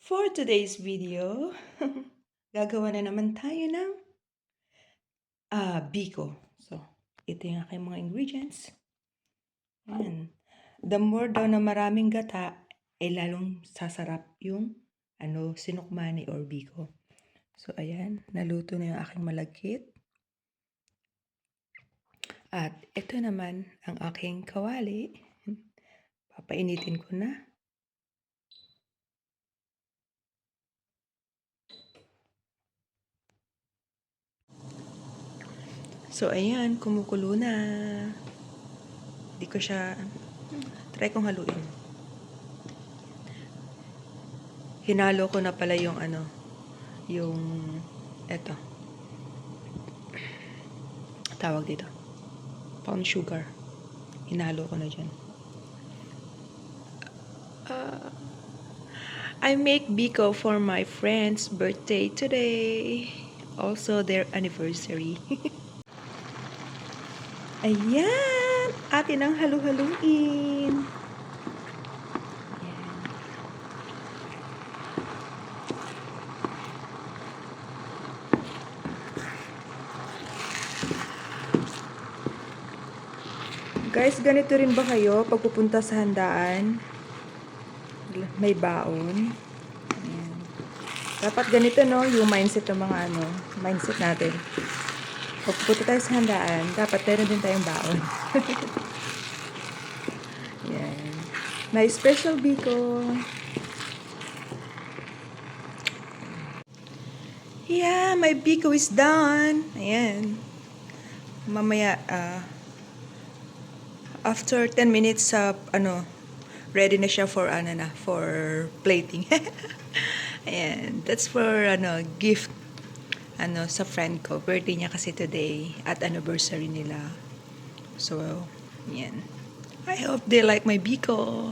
For today's video, gagawa na naman tayo ng biko. So, ito yung aking mga ingredients. Ayan. The more daw na maraming gata, lalong sasarap yung sinukmani or biko. So, ayan. Naluto na yung aking malagkit. At ito naman ang aking kawali. Papainitin ko na. So, ayan, kumukulo na. Di ko siya, try kong haluin. Hinalo ko na pala yung eto. Tawag dito. Palm sugar. Hinalo ko na dyan. I make biko for my friend's birthday today. Also their anniversary. Ayan! Atin ang halu-haluin. Guys, ganito rin ba kayo pag pupunta sa handaan? May baon. Ayan. Dapat ganito, no? Yung mindset ng mga mindset natin. Pag pupunta tayo sa handaan, dapat meron din tayong baon. Ayan. May special biko. Yeah, my biko is done. Ayan. Mamaya, after 10 minutes, ready na siya for, for plating. Ayan. That's for, gift, sa friend ko. Birthday niya kasi today at anniversary nila. So, ayan. I hope they like my biko.